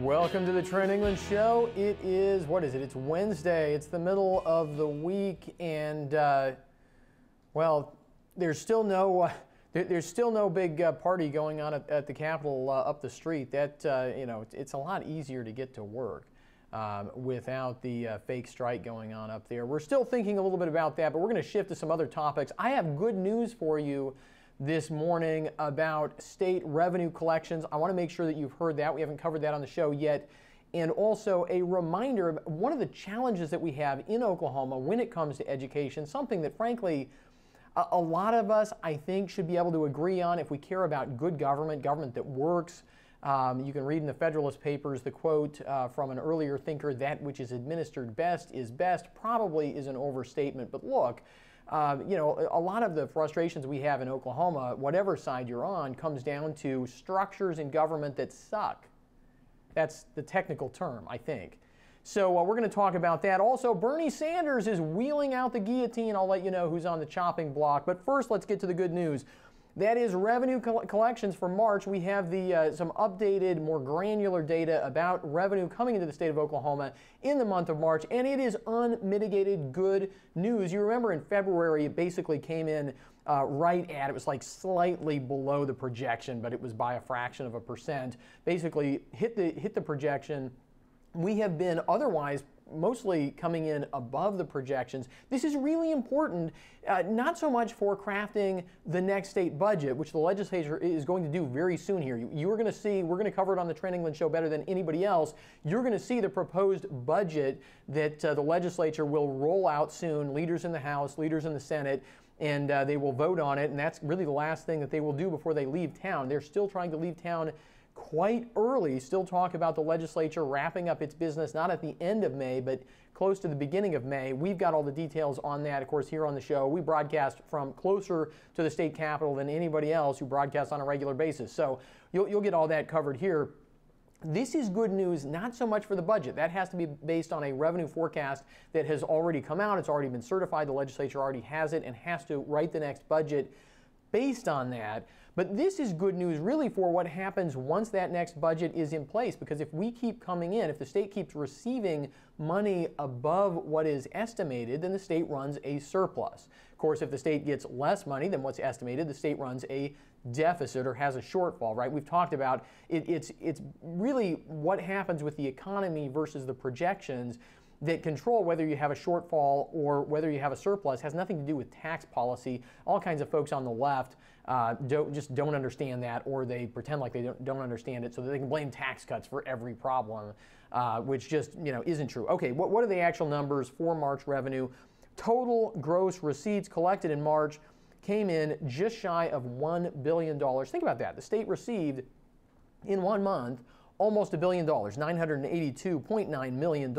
Welcome to the Trent England Show. It is, what is it? It's Wednesday. It's the middle of the week, and well, there's still no big party going on at the Capitol up the street. That it's a lot easier to get to work without the fake strike going on up there. We're still thinking a little bit about that, but we're going to shift to some other topics. I have good news for you this morning about state revenue collections. I want to make sure that you've heard that. We haven't covered that on the show yet. And also a reminder of one of the challenges that we have in Oklahoma when it comes to education, something that frankly a lot of us, I think, should be able to agree on if we care about good government that works. You can read in the Federalist Papers the quote from an earlier thinker, "That which is administered best is best," probably is an overstatement. But look, a lot of the frustrations we have in Oklahoma, whatever side you're on, comes down to structures in government that suck. That's the technical term, I think. So we're going to talk about that. Also, Bernie Sanders is wheeling out the guillotine. I'll let you know who's on the chopping block. But first, let's get to the good news. That is revenue collections for March. We have some updated, more granular data about revenue coming into the state of Oklahoma in the month of March, and it is unmitigated good news. You remember in February, it basically came in it was like slightly below the projection, but it was by a fraction of a percent. Basically, hit the projection. We have been otherwise mostly coming in above the projections. This is really important, not so much for crafting the next state budget, which the legislature is going to do very soon here. You are going to see, we're going to cover it on the Trent England Show better than anybody else. You're going to see the proposed budget that the legislature will roll out soon, leaders in the House, leaders in the Senate, and they will vote on it, and that's really the last thing that they will do before they leave town. They're still trying to leave town quite early. Still talk about the legislature wrapping up its business, not at the end of May, but close to the beginning of May. We've got all the details on that, of course, here on the show. We broadcast from closer to the state capitol than anybody else who broadcasts on a regular basis. So you'll get all that covered here. This is good news, not so much for the budget. That has to be based on a revenue forecast that has already come out. It's already been certified. The legislature already has it and has to write the next budget based on that. But this is good news really for what happens once that next budget is in place, because if we keep coming in, if the state keeps receiving money above what is estimated, then the state runs a surplus. Of course, if the state gets less money than what's estimated, the state runs a deficit or has a shortfall, right? We've talked about it's really what happens with the economy versus the projections that control whether you have a shortfall or whether you have a surplus. Has nothing to do with tax policy. All kinds of folks on the left don't understand that, or they pretend like they don't understand it so that they can blame tax cuts for every problem, which just isn't true. Okay, what are the actual numbers for March revenue? Total gross receipts collected in March came in just shy of $1 billion. Think about that. The state received in 1 month almost $1 billion, $982.9 million.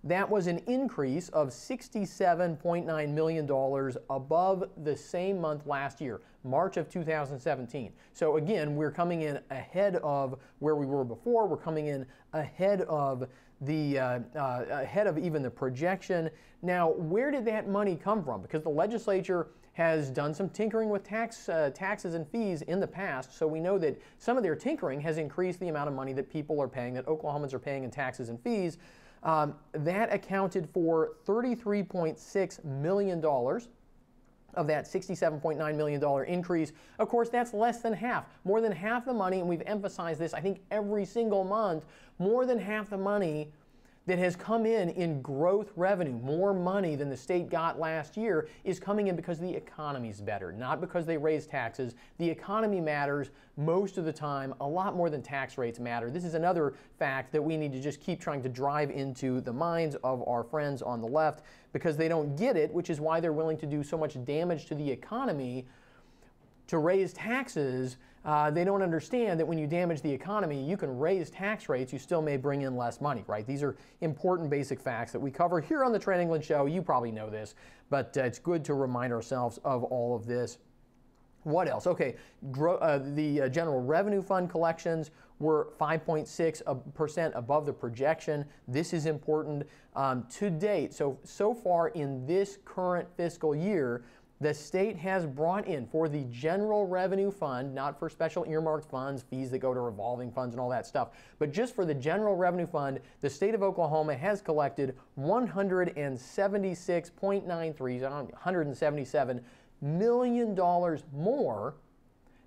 That was an increase of $67.9 million above the same month last year, March of 2017. So again, we're coming in ahead of where we were before. We're coming in ahead of even the projection. Now, where did that money come from? Because the legislature has done some tinkering with taxes and fees in the past, so we know that some of their tinkering has increased the amount of money that people are paying, that Oklahomans are paying in taxes and fees. That accounted for $33.6 million of that $67.9 million increase. Of course, that's less than half. More than half the money, and we've emphasized this, I think, every single month, more than half the money that has come in growth revenue, more money than the state got last year, is coming in because the economy's better, not because they raised taxes. The economy matters most of the time, a lot more than tax rates matter. This is another fact that we need to just keep trying to drive into the minds of our friends on the left, because they don't get it, which is why they're willing to do so much damage to the economy to raise taxes. They don't understand that when you damage the economy, you can raise tax rates, you still may bring in less money, right? These are important basic facts that we cover here on the Trent England Show. You probably know this, but it's good to remind ourselves of all of this. What else? Okay, the general revenue fund collections were 5.6% above the projection. This is important to date. So far in this current fiscal year, the state has brought in for the general revenue fund, not for special earmarked funds, fees that go to revolving funds and all that stuff, but just for the general revenue fund, the state of Oklahoma has collected $177 million more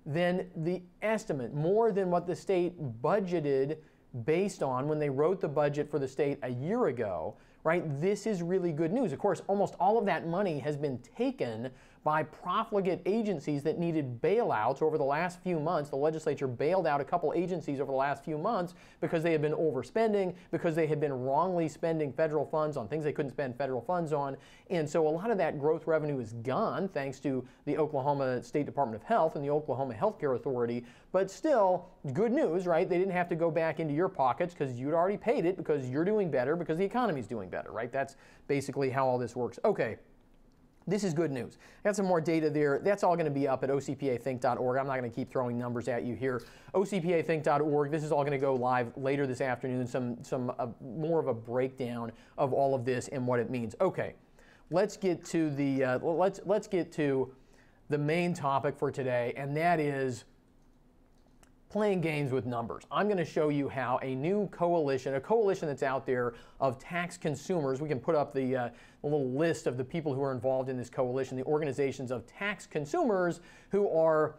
than the estimate, more than what the state budgeted based on when they wrote the budget for the state a year ago. Right? This is really good news. Of course, almost all of that money has been taken by profligate agencies that needed bailouts over the last few months. The legislature bailed out a couple agencies over the last few months because they had been overspending, because they had been wrongly spending federal funds on things they couldn't spend federal funds on. And so a lot of that growth revenue is gone thanks to the Oklahoma State Department of Health and the Oklahoma Healthcare Authority. But still, good news, right? They didn't have to go back into your pockets because you'd already paid it, because you're doing better, because the economy's doing better, right? That's basically how all this works. Okay. This is good news. I got some more data there. That's all going to be up at ocpathink.org. I'm not going to keep throwing numbers at you here. ocpathink.org. This is all going to go live later this afternoon. Some more of a breakdown of all of this and what it means. Okay, let's get to the let's get to the main topic for today, and that is playing games with numbers. I'm going to show you how a new coalition, a coalition that's out there of tax consumers, we can put up the little list of the people who are involved in this coalition, the organizations of tax consumers who are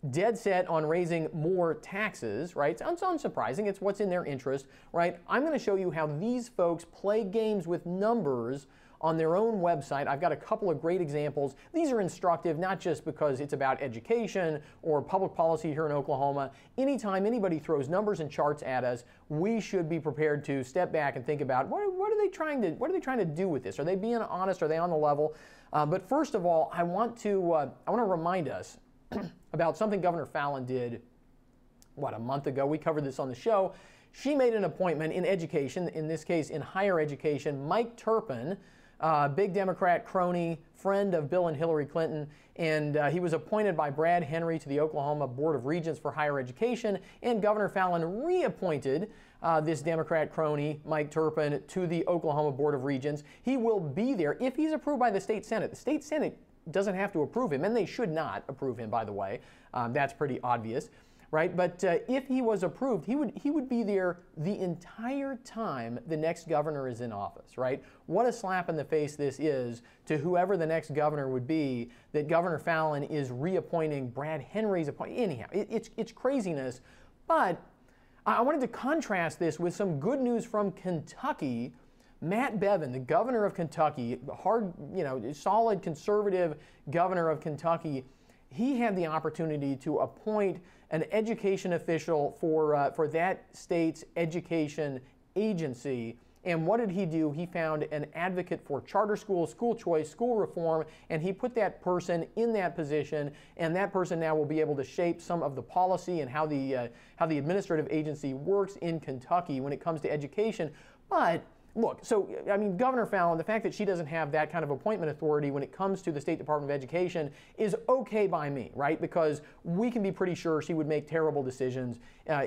dead set on raising more taxes, right? It's unsurprising. It's what's in their interest, right? I'm going to show you how these folks play games with numbers on their own website. I've got a couple of great examples. These are instructive, not just because it's about education or public policy here in Oklahoma. Anytime anybody throws numbers and charts at us, we should be prepared to step back and think about what are they trying to do with this? Are they being honest? Are they on the level? But first of all, I want to remind us about something Governor Fallin did, a month ago. We covered this on the show. She made an appointment in education, in this case in higher education. Mike Turpin, big Democrat crony, friend of Bill and Hillary Clinton, and he was appointed by Brad Henry to the Oklahoma Board of Regents for Higher Education, and Governor Fallin reappointed this Democrat crony, Mike Turpin, to the Oklahoma Board of Regents. He will be there if he's approved by the state Senate. The state Senate doesn't have to approve him, and they should not approve him, by the way. That's pretty obvious. Right? But if he was approved, he would be there the entire time the next governor is in office, right? What a slap in the face this is to whoever the next governor would be, that Governor Fallin is reappointing Brad Henry's appointment. Anyhow, it's craziness. But I wanted to contrast this with some good news from Kentucky. Matt Bevin, the governor of Kentucky, solid conservative governor of Kentucky, he had the opportunity to appoint an education official for that state's education agency. And what did he do? He found an advocate for charter schools, school choice, school reform, and he put that person in that position, and that person now will be able to shape some of the policy and how the administrative agency works in Kentucky when it comes to education. But look, so, I mean, Governor Fallin, the fact that she doesn't have that kind of appointment authority when it comes to the State Department of Education is okay by me, right? Because we can be pretty sure she would make terrible decisions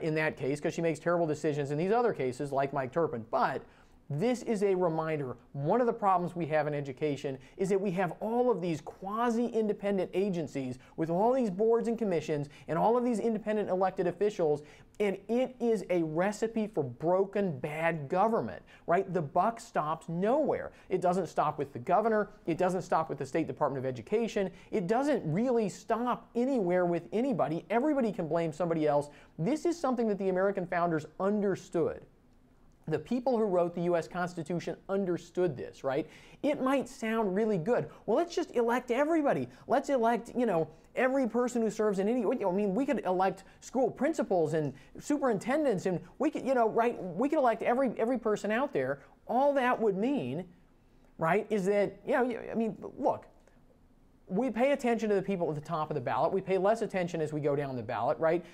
in that case, because she makes terrible decisions in these other cases like Mike Turpin. But this is a reminder. One of the problems we have in education is that we have all of these quasi-independent agencies with all these boards and commissions and all of these independent elected officials, and it is a recipe for broken, bad government, right? The buck stops nowhere. It doesn't stop with the governor. It doesn't stop with the State Department of Education. It doesn't really stop anywhere with anybody. Everybody can blame somebody else. This is something that the American founders understood. The people who wrote the U.S. Constitution understood this, right? It might sound really good. Well, let's just elect everybody. Let's elect, every person who serves in any, we could elect school principals and superintendents, and we could, we could elect every person out there. All that would mean, right, is that, look, we pay attention to the people at the top of the ballot. We pay less attention as we go down the ballot, right?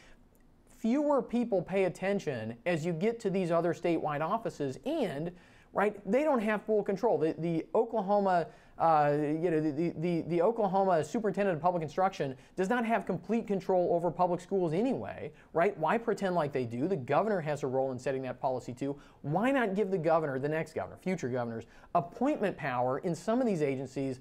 Fewer people pay attention as you get to these other statewide offices, and right, they don't have full control. The Oklahoma, the Oklahoma Superintendent of Public Instruction does not have complete control over public schools anyway, right? Why pretend like they do? The governor has a role in setting that policy too. Why not give the governor, the next governor, future governors, appointment power in some of these agencies,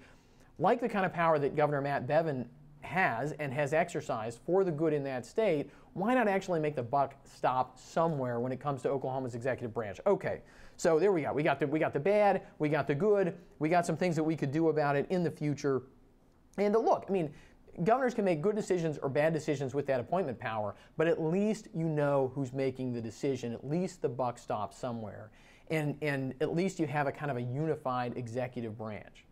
like the kind of power that Governor Matt Bevin has and has exercised for the good in that state, why not actually make the buck stop somewhere when it comes to Oklahoma's executive branch? Okay, so there we go. We got the bad, we got the good, we got some things that we could do about it in the future. And look, I mean, governors can make good decisions or bad decisions with that appointment power, but at least you know who's making the decision. At least the buck stops somewhere. And at least you have a kind of a unified executive branch.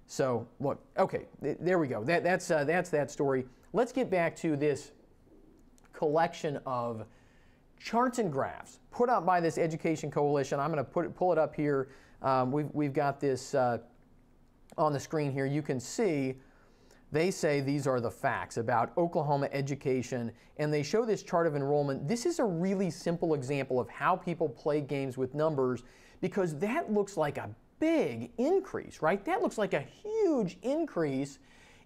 So look, okay, there we go. That's that story. Let's get back to this collection of charts and graphs put out by this Education Coalition. I'm going to pull it up here. We've got this on the screen here. You can see they say these are the facts about Oklahoma education, and they show this chart of enrollment. This is a really simple example of how people play games with numbers, because that looks like a big increase, right? That looks like a huge increase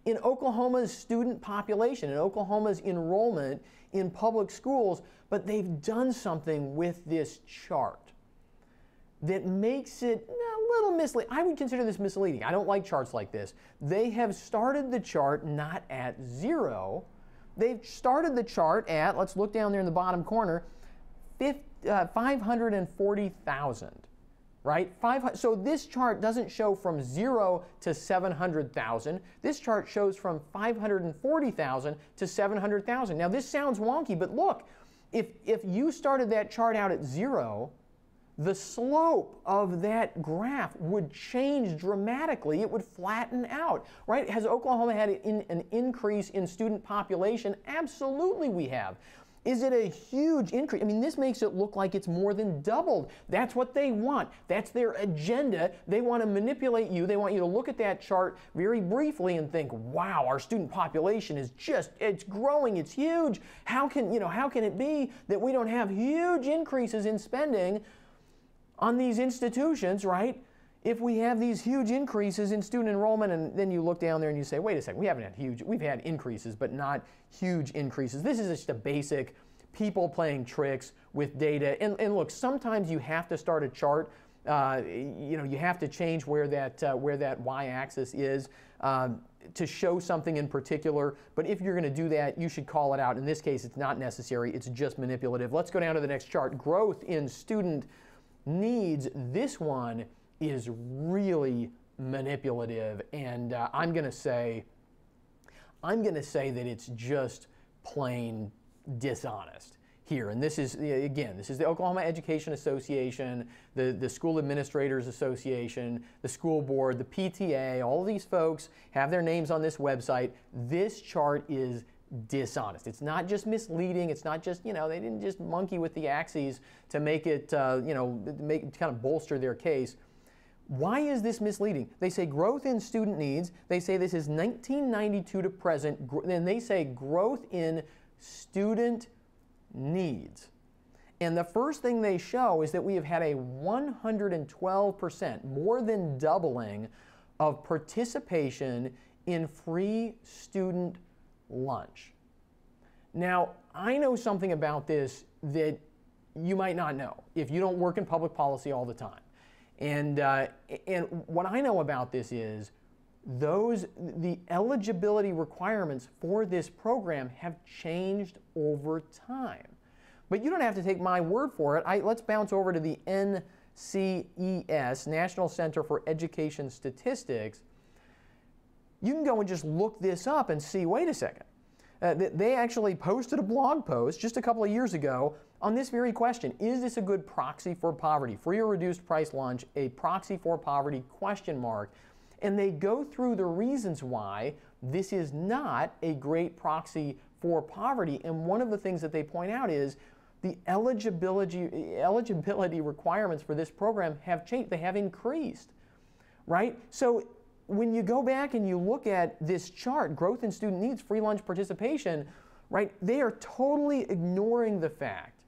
in Oklahoma's student population, in Oklahoma's enrollment in public schools, but they've done something with this chart that makes it a little misleading. I would consider this misleading. I don't like charts like this. They have started the chart not at 0. They've started the chart at, let's look down there in the bottom corner, 540,000. Right? So this chart doesn't show from 0 to 700,000. This chart shows from 540,000 to 700,000. Now this sounds wonky, but look, if you started that chart out at 0, the slope of that graph would change dramatically. It would flatten out, right? Has Oklahoma had an increase in student population? Absolutely we have. Is it a huge increase? I mean, this makes it look like it's more than doubled. That's what they want. That's their agenda. They want to manipulate you. They want you to look at that chart very briefly and think, wow, our student population is it's growing, it's huge. How can it be that we don't have huge increases in spending on these institutions, right? If we have these huge increases in student enrollment, and then you look down there and you say, wait a second, we've had increases, but not huge increases. This is just a basic people playing tricks with data. And look, sometimes you have to start a chart. You have to change where that y-axis is to show something in particular. But if you're going to do that, you should call it out. In this case, it's not necessary. It's just manipulative. Let's go down to the next chart. Growth in student needs. This one is really manipulative, and I'm going to say that it's just plain dishonest here. And this is the Oklahoma Education Association, the School Administrators Association, the school board, the PTA. All of these folks have their names on this website. This chart is dishonest. It's not just misleading. It's not just, they didn't just monkey with the axes to make it, kind of bolster their case. Why is this misleading? They say growth in student needs. They say this is 1992 to present. Then they say growth in student needs. And the first thing they show is that we have had a 112%, more than doubling, of participation in free student lunch. Now, I know something about this that you might not know if you don't work in public policy all the time. And what I know about this is the eligibility requirements for this program have changed over time. But you don't have to take my word for it. Let's bounce over to the NCES, National Center for Education Statistics. You can go and just look this up and see, wait a second. They actually posted a blog post just a couple of years ago on this very question. Is this a good proxy for poverty? Free or reduced price lunch, a proxy for poverty, ? And they go through the reasons why this is not a great proxy for poverty. And one of the things that they point out is the eligibility requirements for this program have changed. They have increased, right? So when you go back and you look at this chart, growth in student needs, free lunch participation, right, they are totally ignoring the fact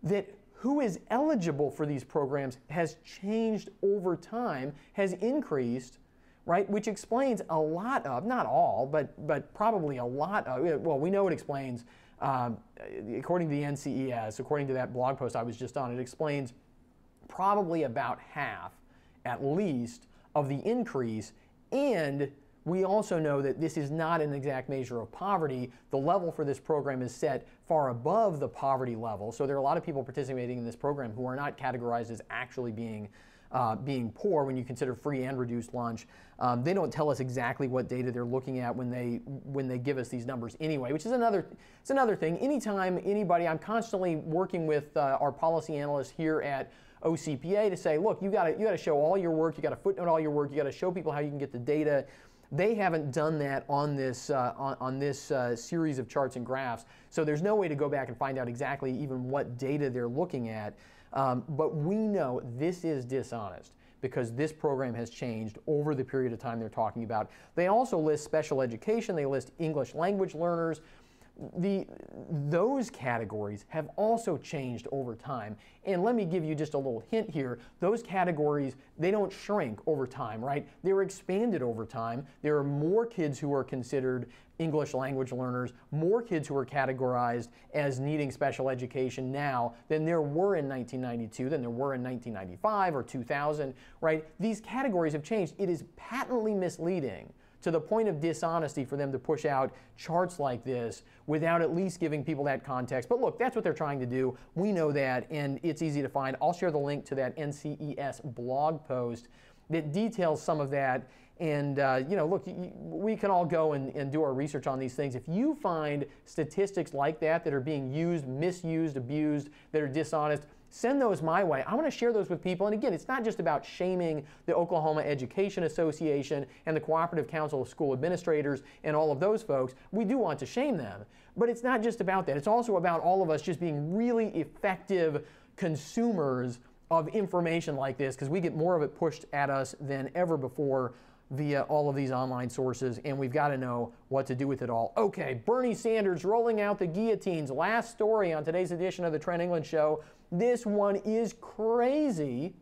that who is eligible for these programs has changed over time, has increased, right, which explains a lot of, not all, but probably a lot of, well, we know it explains, according to the NCES, according to that blog post I was just on, it explains probably about half, at least, of the increase And we also know that this is not an exact measure of poverty. The level for this program is set far above the poverty level. So there are a lot of people participating in this program who are not categorized as actually being poor when you consider free and reduced lunch. They don't tell us exactly what data they're looking at when they give us these numbers anyway, which is another thing. Anytime anybody, I'm constantly working with our policy analysts here at OCPA to say, look, you got to show all your work, you got to footnote all your work, you got to show people how you can get the data. They haven't done that on this series of charts and graphs, so there's no way to go back and find out exactly even what data they're looking at. But we know this is dishonest because this program has changed over the period of time they're talking about. They also list special education. They list English language learners. Those categories have also changed over time. And let me give you just a little hint here. Those categories, they don't shrink over time, right? They're expanded over time. There are more kids who are considered English language learners, more kids who are categorized as needing special education now than there were in 1992, than there were in 1995 or 2000, right? These categories have changed. It is patently misleading to the point of dishonesty for them to push out charts like this without at least giving people that context. But look, that's what they're trying to do. We know that, and it's easy to find. I'll share the link to that NCES blog post that details some of that. And look, we can all go and do our research on these things. If you find statistics like that are being used, misused, abused, that are dishonest, send those my way. I want to share those with people. And again, it's not just about shaming the Oklahoma Education Association and the Cooperative Council of School Administrators and all of those folks. We do want to shame them. But it's not just about that. It's also about all of us just being really effective consumers of information like this, because we get more of it pushed at us than ever before via all of these online sources, and we've got to know what to do with it all. Okay, Bernie Sanders rolling out the guillotines. Last story on today's edition of the Trent England Show. This one is crazy.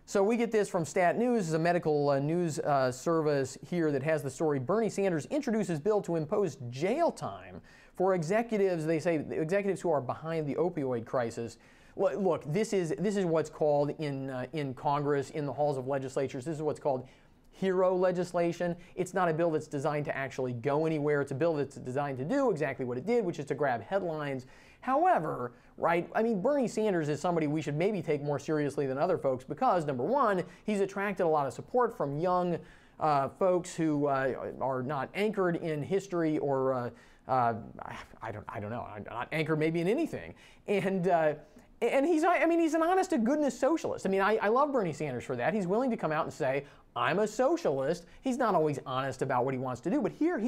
So we get this from Stat News. This is a medical news service here that has the story. Bernie Sanders introduces bill to impose jail time for executives, they say, executives who are behind the opioid crisis. Look, this is what's called in Congress, in the halls of legislatures, this is what's called hero legislation. It's not a bill that's designed to actually go anywhere. It's a bill that's designed to do exactly what it did, which is to grab headlines. However, right, I mean, Bernie Sanders is somebody we should maybe take more seriously than other folks because, number one, he's attracted a lot of support from young folks who are not anchored in history or, I don't know, not anchored maybe in anything. And he's an honest to goodness socialist. I mean, I love Bernie Sanders for that. He's willing to come out and say, I'm a socialist. He's not always honest about what he wants to do, but here,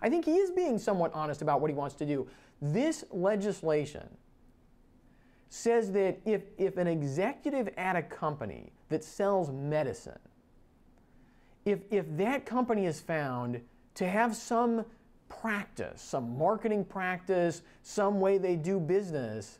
I think he is being somewhat honest about what he wants to do. This legislation says that if an executive at a company that sells medicine, if that company is found to have some practice, some marketing practice, some way they do business,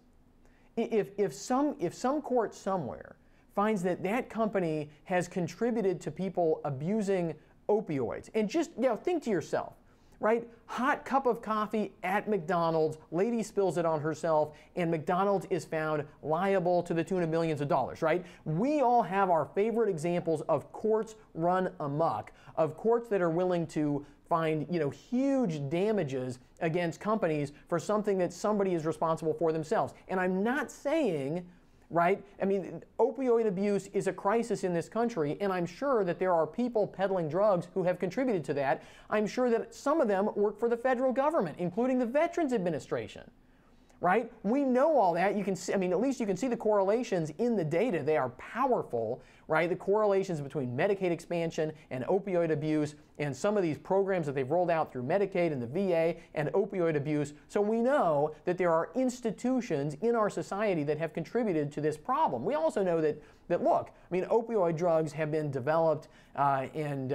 if some court somewhere finds that that company has contributed to people abusing opioids, and just think to yourself, right? Hot cup of coffee at McDonald's, lady spills it on herself, and McDonald's is found liable to the tune of millions of dollars, right? We all have our favorite examples of courts run amok, of courts that are willing to find huge damages against companies for something that somebody is responsible for themselves. And I'm not saying, right, opioid abuse is a crisis in this country, and I'm sure that there are people peddling drugs who have contributed to that. I'm sure that some of them work for the federal government, including the Veterans Administration. Right? We know all that. You can see, at least you can see the correlations in the data. They are powerful, right? The correlations between Medicaid expansion and opioid abuse and some of these programs that they've rolled out through Medicaid and the VA and opioid abuse. So we know that there are institutions in our society that have contributed to this problem. We also know that look, opioid drugs have been developed and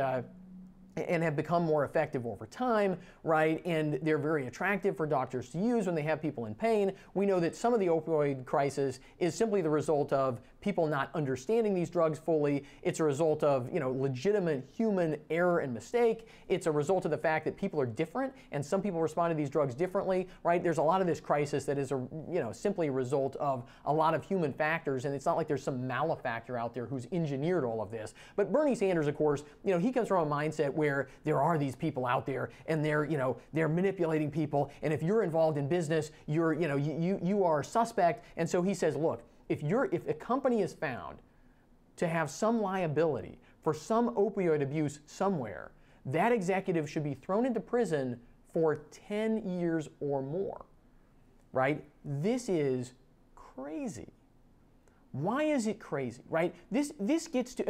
have become more effective over time, right? And they're very attractive for doctors to use when they have people in pain. We know that some of the opioid crisis is simply the result of people not understanding these drugs fully. It's a result of, legitimate human error and mistake. It's a result of the fact that people are different, and some people respond to these drugs differently, right? There's a lot of this crisis that is simply a result of a lot of human factors, and it's not like there's some malefactor out there who's engineered all of this. But Bernie Sanders, of course, he comes from a mindset where there are these people out there, and they're manipulating people, and if you're involved in business, you are suspect. And so he says, look, if a company is found to have some liability for some opioid abuse somewhere, that executive should be thrown into prison for 10 years or more, right? This is crazy. Why is it crazy, right? This gets to,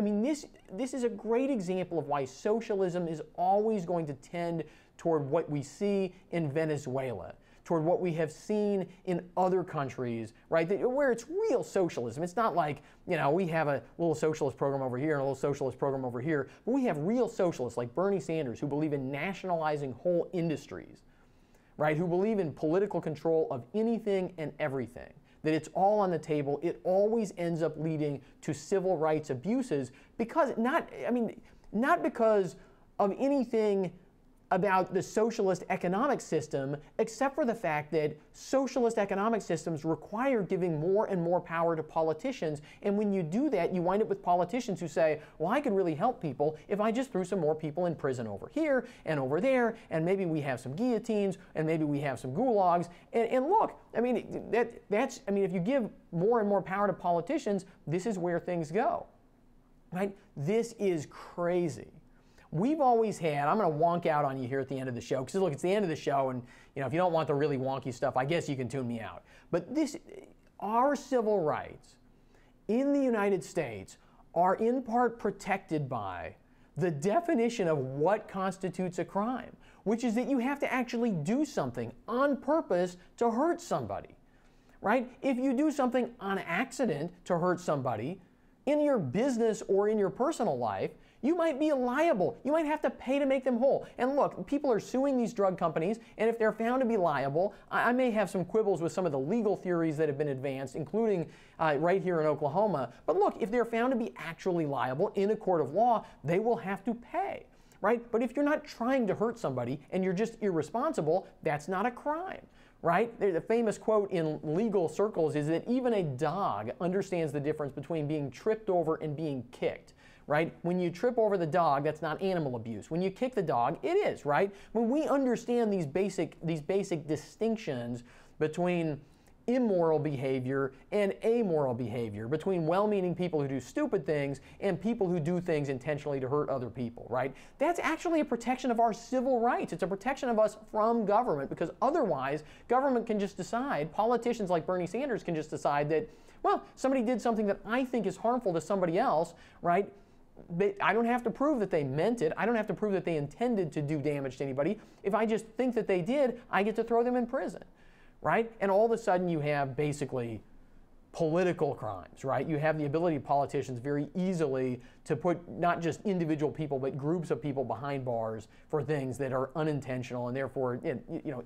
this is a great example of why socialism is always going to tend toward what we see in Venezuela, toward what we have seen in other countries, right, where it's real socialism. It's not like, we have a little socialist program over here and a little socialist program over here, but we have real socialists like Bernie Sanders who believe in nationalizing whole industries, right, who believe in political control of anything and everything, that it's all on the table. It always ends up leading to civil rights abuses because, not because of anything about the socialist economic system, except for the fact that socialist economic systems require giving more and more power to politicians. And when you do that, you wind up with politicians who say, well, I could really help people if I just threw some more people in prison over here and over there, and maybe we have some guillotines, and maybe we have some gulags. And look, if you give more and more power to politicians, this is where things go, right? This is crazy. We've always had, I'm going to wonk out on you here at the end of the show, because look, it's the end of the show, and if you don't want the really wonky stuff, I guess you can tune me out. But our civil rights in the United States are in part protected by the definition of what constitutes a crime, which is that you have to actually do something on purpose to hurt somebody, right? If you do something on accident to hurt somebody in your business or in your personal life, you might be liable. You might have to pay to make them whole. And look, people are suing these drug companies, and if they're found to be liable, I may have some quibbles with some of the legal theories that have been advanced, including right here in Oklahoma. But look, if they're found to be actually liable in a court of law, they will have to pay, right? But if you're not trying to hurt somebody and you're just irresponsible, that's not a crime, right? The famous quote in legal circles is that even a dog understands the difference between being tripped over and being kicked. Right? When you trip over the dog, that's not animal abuse. When you kick the dog, it is, right? When we understand these basic distinctions between immoral behavior and amoral behavior, between well-meaning people who do stupid things and people who do things intentionally to hurt other people, right? That's actually a protection of our civil rights. It's a protection of us from government, because otherwise government can just decide, politicians like Bernie Sanders can just decide that, well, somebody did something that I think is harmful to somebody else, right? I don't have to prove that they meant it. I don't have to prove that they intended to do damage to anybody. If I just think that they did, I get to throw them in prison, right? And all of a sudden you have basically political crimes, right? You have the ability of politicians very easily to put not just individual people, but groups of people behind bars for things that are unintentional, and therefore,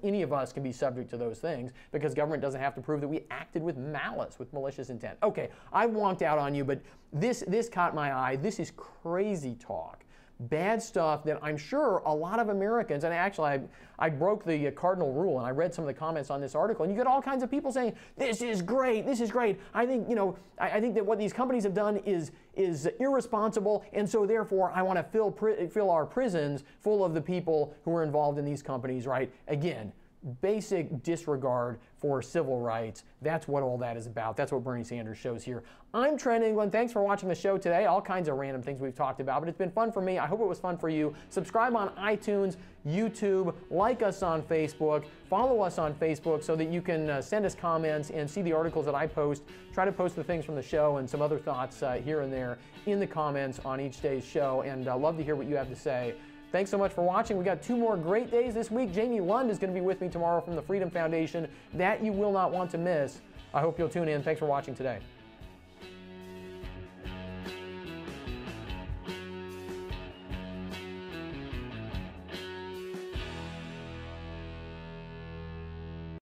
any of us can be subject to those things because government doesn't have to prove that we acted with malice, with malicious intent. Okay, I wonked out on you, but this caught my eye. This is crazy talk. Bad stuff that I'm sure a lot of Americans, and actually I broke the cardinal rule and I read some of the comments on this article, and you get all kinds of people saying, this is great, this is great. I think, I think that what these companies have done is irresponsible, and so therefore I want to fill our prisons full of the people who are involved in these companies, right? Again, basic disregard for civil rights. That's what all that is about. That's what Bernie Sanders shows here. I'm Trent England. Thanks for watching the show today. All kinds of random things we've talked about, but it's been fun for me. I hope it was fun for you. Subscribe on iTunes, YouTube, like us on Facebook, follow us on Facebook so that you can send us comments and see the articles that I post. Try to post the things from the show and some other thoughts here and there in the comments on each day's show, and love to hear what you have to say. Thanks so much for watching. We got 2 more great days this week. Jamie Lund is going to be with me tomorrow from the Freedom Foundation. That you will not want to miss. I hope you'll tune in. Thanks for watching today.